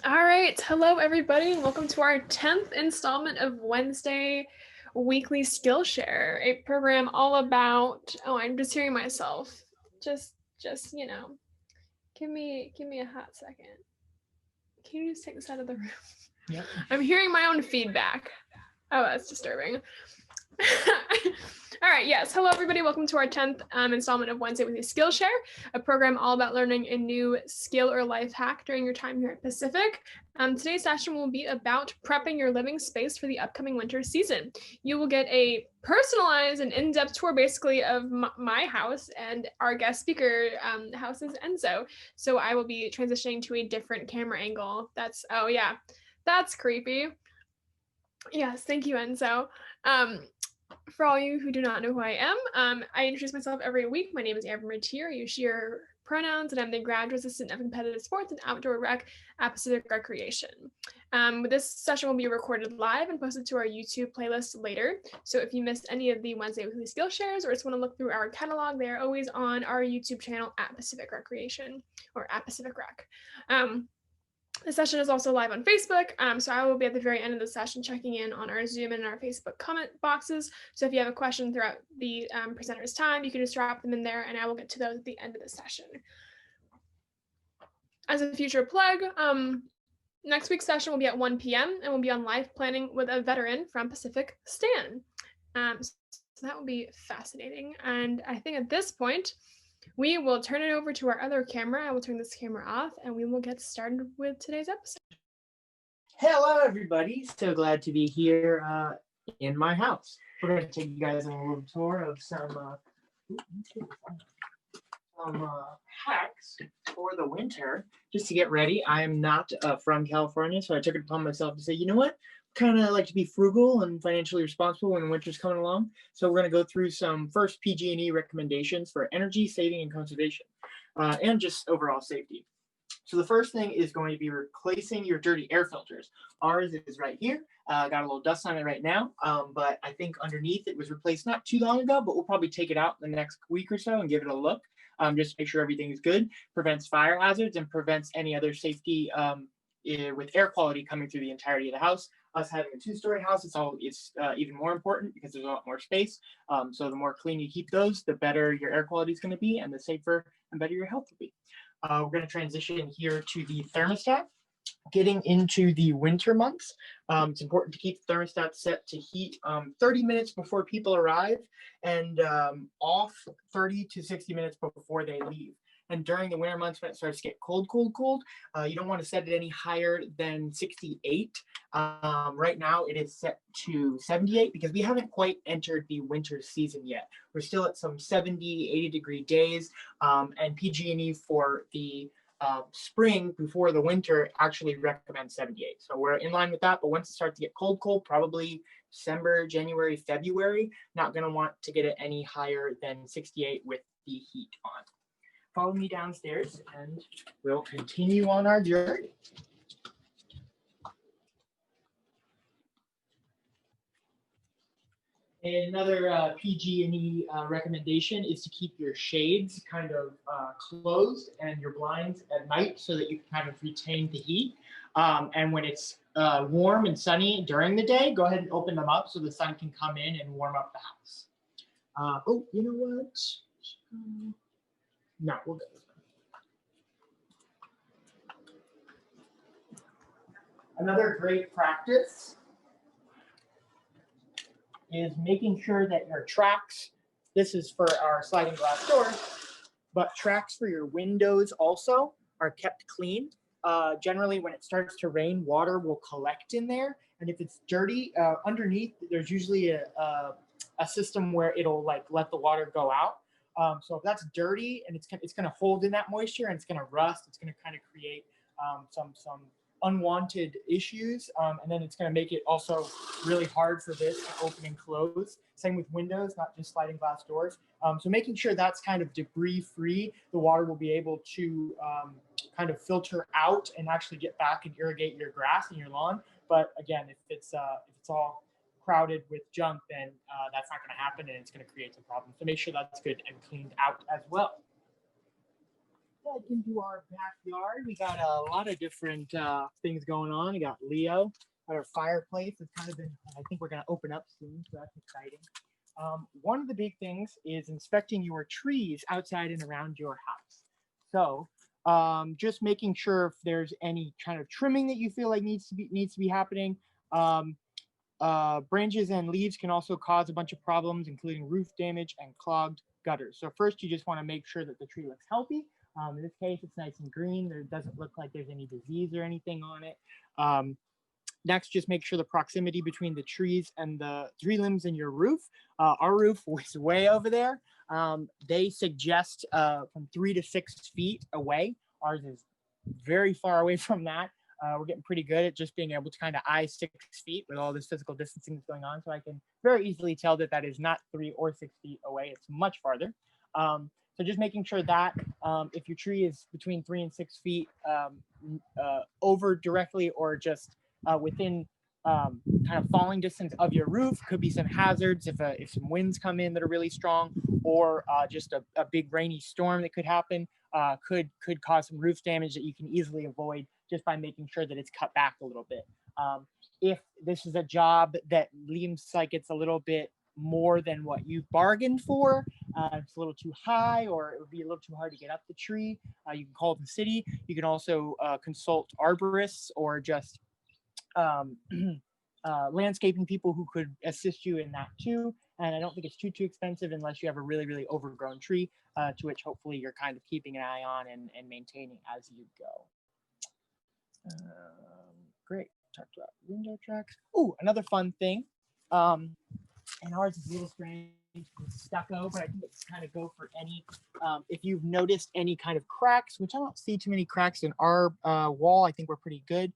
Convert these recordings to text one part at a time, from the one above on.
All right. Hello, everybody. Welcome to our 10th installment of Wednesday Weekly Skillshare, a program all about, I'm just hearing myself. Just, give me a hot second. Can you just take this out of the room? Yep. I'm hearing my own feedback. Oh, that's disturbing. All right, yes. Hello, everybody. Welcome to our 10th installment of Wednesday Weekly Skillshare, a program all about learning a new skill or life hack during your time here at Pacific. Today's session will be about prepping your living space for the upcoming winter season. You will get a personalized and in-depth tour, basically, of my house, and our guest speaker house is Enzo. So I will be transitioning to a different camera angle. That's creepy. Yes, thank you, Enzo. For all you who do not know who I am, I introduce myself every week. My name is Amber Matier. I use she, her pronouns, and I'm the graduate assistant of competitive sports and outdoor rec at Pacific Recreation. This session will be recorded live and posted to our YouTube playlist later. So if you missed any of the Wednesday Weekly Skillshares or just want to look through our catalog, they are always on our YouTube channel at Pacific Recreation or at Pacific Rec. The session is also live on Facebook, so I will be at the very end of the session checking in on our Zoom and our Facebook comment boxes. So if you have a question throughout the presenter's time, you can just drop them in there and I will get to those at the end of the session. As a future plug, next week's session will be at 1 p.m. and we'll be on live planning with a veteran from Pacific, Stan. So that will be fascinating. And I think at this point, we will turn it over to our other camera. I will turn this camera off and we will get started with today's episode. Hello, everybody. So glad to be here in my house. We're going to take you guys on a little tour of some hacks for the winter just to get ready. I am not from California, so I took it upon myself to say, you know what? Kind of like to be frugal and financially responsible when winter's coming along. So we're going to go through some first PG&E recommendations for energy saving and conservation and just overall safety. So the first thing is going to be replacing your dirty air filters. Ours is right here. Got a little dust on it right now, but I think underneath it was replaced not too long ago, but we'll probably take it out in the next week or so and give it a look. Just to make sure everything is good, prevents fire hazards and prevents any other safety with air quality coming through the entirety of the house. Us having a two-story house, it's even more important because there's a lot more space. So the more clean you keep those, the better your air quality is going to be and the safer and better your health will be. We're going to transition here to the thermostat. Getting into the winter months, it's important to keep the thermostat set to heat 30 minutes before people arrive and off 30 to 60 minutes before they leave. And during the winter months, when it starts to get cold, you don't want to set it any higher than 68. Right now, it is set to 78 because we haven't quite entered the winter season yet. We're still at some 70, 80-degree days, and PG&E for the spring before the winter actually recommends 78. So we're in line with that, but once it starts to get cold, probably December, January, February, not going to want to get it any higher than 68 with the heat on. Follow me downstairs and we'll continue on our journey. Another PG&E recommendation is to keep your shades kind of closed and your blinds at night so that you can kind of retain the heat. And when it's warm and sunny during the day, go ahead and open them up so the sun can come in and warm up the house. Oh, you know what? No, we'll go. Another great practice is making sure that your tracks, this is for our sliding glass doors, but tracks for your windows also are kept clean. Generally, when it starts to rain, water will collect in there. And if it's dirty, underneath, there's usually a system where it'll like let the water go out. So if that's dirty and it's going to hold in that moisture and it's going to rust, it's going to kind of create some unwanted issues, and then it's going to make it also really hard for this to open and close. Same with windows, not just sliding glass doors. So making sure that's kind of debris free, the water will be able to kind of filter out and actually get back and irrigate your grass and your lawn. But again, if it's all crowded with junk, then that's not going to happen and it's going to create some problems. So make sure that's good and cleaned out as well. head into our backyard. We got a lot of different things going on. We got Leo, our fireplace. It's kind of been, I think we're going to open up soon, so that's exciting. One of the big things is inspecting your trees outside and around your house. So just making sure if there's any kind of trimming that you feel like needs to be happening. Branches and leaves can also cause a bunch of problems, including roof damage and clogged gutters. So first, you just want to make sure that the tree looks healthy. In this case, it's nice and green. There doesn't look like there's any disease or anything on it. Next, just make sure the proximity between the trees and the tree limbs in your roof. Our roof was way over there. They suggest from 3 to 6 feet away. Ours is very far away from that. We're getting pretty good at just being able to kind of eye 6 feet with all this physical distancing that's going on. So I can very easily tell that that is not 3 or 6 feet away. It's much farther. So just making sure that if your tree is between 3 and 6 feet over directly or just within kind of falling distance of your roof, could be some hazards if some winds come in that are really strong, or just a big rainy storm that could happen, could cause some roof damage that you can easily avoid just by making sure that it's cut back a little bit. If this is a job that seems like it's a little bit more than what you bargained for, it's a little too high, or it would be a little too hard to get up the tree, you can call the city. You can also consult arborists or just landscaping people who could assist you in that too. And I don't think it's too expensive unless you have a really overgrown tree, to which hopefully you're kind of keeping an eye on and maintaining as you go. Great. Talked about window tracks. Oh, another fun thing. And ours is a little strange with stucco, but I think it's kind of go for any. If you've noticed any kind of cracks, which I don't see too many cracks in our wall, I think we're pretty good.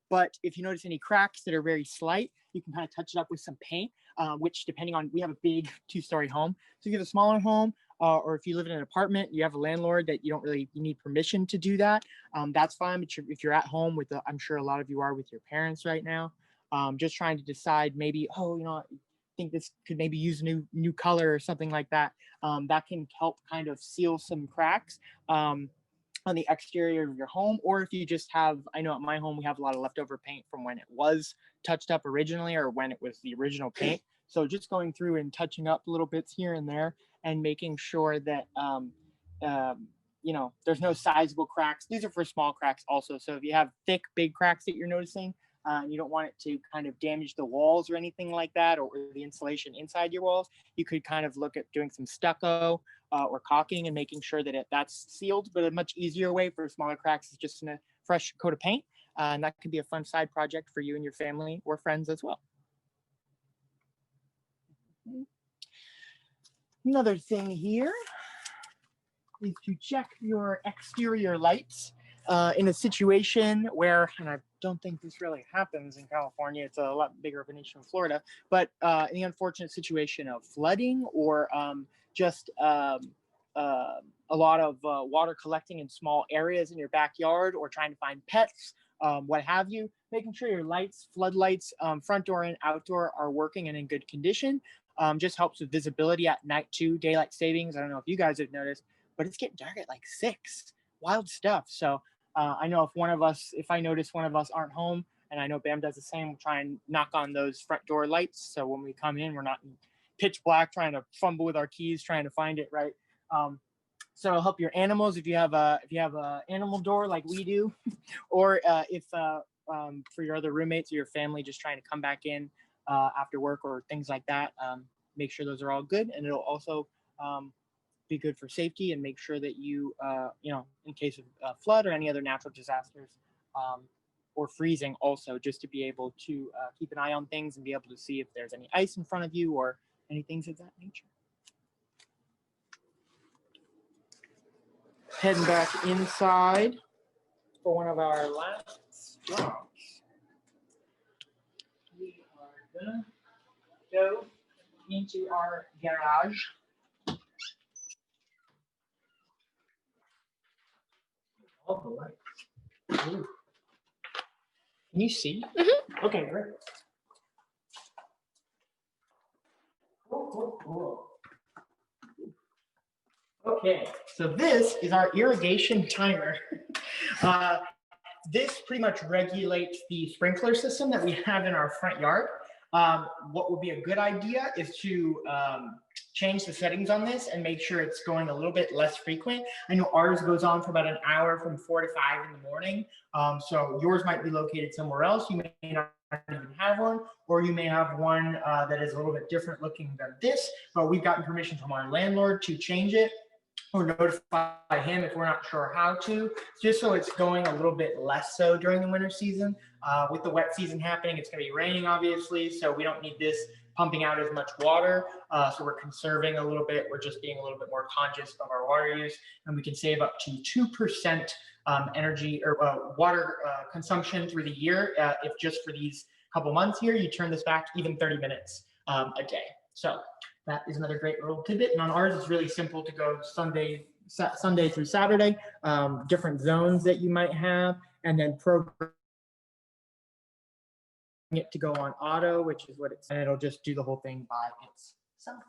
But if you notice any cracks that are very slight, you can kind of touch it up with some paint, which depending on, we have a big 2-story home. So if you have a smaller home, or if you live in an apartment, you have a landlord that you need permission to do that. That's fine. But if you're at home with, I'm sure a lot of you are with your parents right now, just trying to decide maybe, oh, I think this could maybe use a new color or something like that. That can help kind of seal some cracks on the exterior of your home. Or if you just have, I know at my home, we have a lot of leftover paint from when it was touched up originally, or when it was the original paint. So just going through and touching up little bits here and there and making sure that, there's no sizable cracks. These are for small cracks also. So if you have thick, big cracks that you're noticing, and you don't want it to kind of damage the walls or anything like that, or the insulation inside your walls, you could kind of look at doing some stucco or caulking and making sure that that's sealed. But a much easier way for smaller cracks is just in a fresh coat of paint. And that could be a fun side project for you and your family or friends as well. Another thing here is to check your exterior lights. In a situation where, and I don't think this really happens in California, it's a lot bigger of an issue in Florida, but in the unfortunate situation of flooding, or just a lot of water collecting in small areas in your backyard, or trying to find pets, what have you, making sure your lights, floodlights, front door and outdoor, are working and in good condition. Just helps with visibility at night too, daylight savings. I don't know if you guys have noticed, but it's getting dark at like 6. Wild stuff. So I know if I notice one of us aren't home, and I know Bam does the same, we'll try and knock on those front door lights. So when we come in, we're not in pitch black trying to fumble with our keys, trying to find it, right? So it'll help your animals if you have a animal door like we do, or if for your other roommates or your family just trying to come back in after work or things like that, make sure those are all good. And it'll also be good for safety, and make sure that you, in case of flood or any other natural disasters, or freezing also, just to be able to keep an eye on things and be able to see if there's any ice in front of you or any things of that nature. Heading back inside for one of our last stops. We are gonna go into our garage. All the lights. Ooh. Can you see? Mm-hmm. Okay, great. Cool. Okay, so this is our irrigation timer. Uh, this pretty much regulates the sprinkler system that we have in our front yard. What would be a good idea is to change the settings on this and make sure it's going a little bit less frequent. I know ours goes on for about an hour from 4 to 5 in the morning. So yours might be located somewhere else. You may not even have one, or you may have one that is a little bit different looking than this, but we've gotten permission from our landlord to change it or notify him if we're not sure how to, just so it's going a little bit less so during the winter season. With the wet season happening, it's going to be raining, obviously, so we don't need this pumping out as much water. So we're conserving a little bit. We're just being a little bit more conscious of our water use, and we can save up to 2% energy or water consumption through the year if just for these couple months here, you turn this back even 30 minutes a day. So that is another great little tidbit. And on ours, it's really simple to go Sunday through Saturday, different zones that you might have, and then program it to go on auto, which is what it's, and it'll just do the whole thing by itself.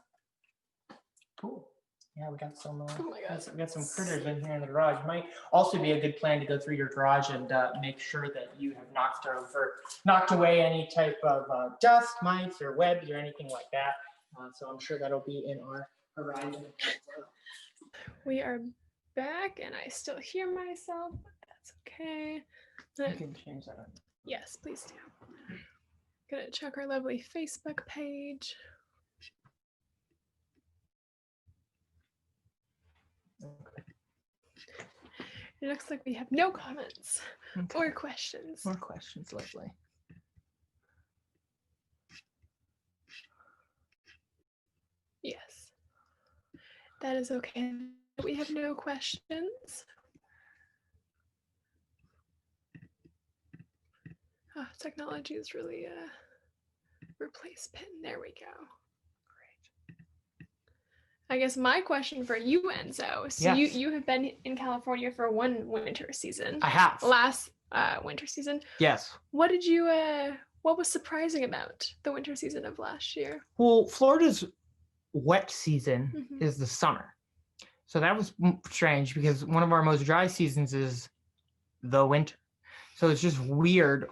Cool. Yeah, we got some. Oh my God. We got some critters in here in the garage. Might also be a good plan to go through your garage and make sure that you have knocked away any type of dust, mites, or webs, or anything like that. So I'm sure that'll be in our horizon. We are back, and I still hear myself, but that's okay. You can change that. Yes, please do. Gonna check our lovely Facebook page. Okay. It looks like we have no comments or questions. More questions, lovely. Yes, that is okay. We have no questions. Oh, technology is really replace pin. There we go. Great. I guess my question for you, Enzo. So yes. you have been in California for one winter season. I have. Last winter season. Yes. What did you what was surprising about the winter season of last year? Well, Florida's wet season is the summer. So that was strange because one of our most dry seasons is the winter. So it's just weird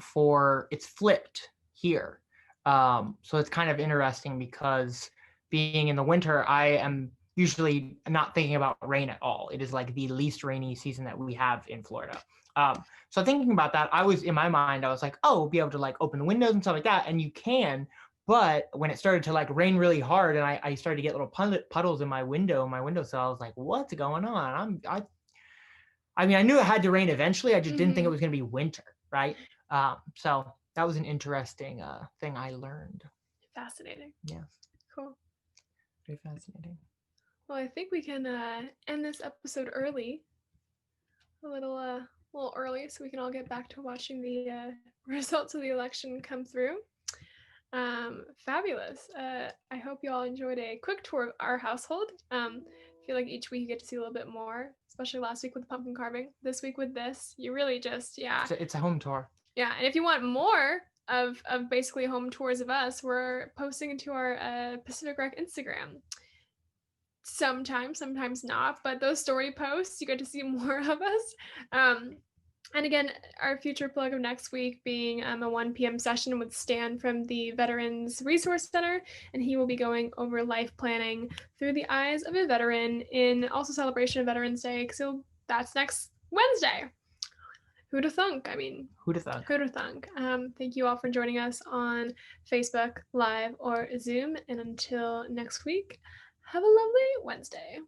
it's flipped here. So it's kind of interesting because being in the winter, I am usually not thinking about rain at all. It is like the least rainy season that we have in Florida. So thinking about that, in my mind, I was like, oh, we'll be able to like open the windows and stuff like that. And you can, but when it started to like rain really hard and I started to get little puddles in my windowsill, I was like, what's going on? I mean, I knew it had to rain eventually. I just didn't think it was going to be winter, right? So that was an interesting thing I learned. Fascinating. Yes. Cool. Very fascinating. Well, I think we can end this episode early. A little early, so we can all get back to watching the results of the election come through. Fabulous. I hope you all enjoyed a quick tour of our household. I feel like each week you get to see a little bit more, especially last week with the pumpkin carving. This week with this, you really just, It's a home tour. Yeah, and if you want more of basically home tours of us, we're posting into our Pacific Rec Instagram. Sometimes not, but those story posts, you get to see more of us. And again, our future plug of next week being a 1 p.m. session with Stan from the Veterans Resource Center, and he will be going over life planning through the eyes of a veteran in also celebration of Veterans Day. So that's next Wednesday. Who'da thunk? I mean, who'da thunk? Who'da thunk? Thank you all for joining us on Facebook Live or Zoom, and until next week, have a lovely Wednesday.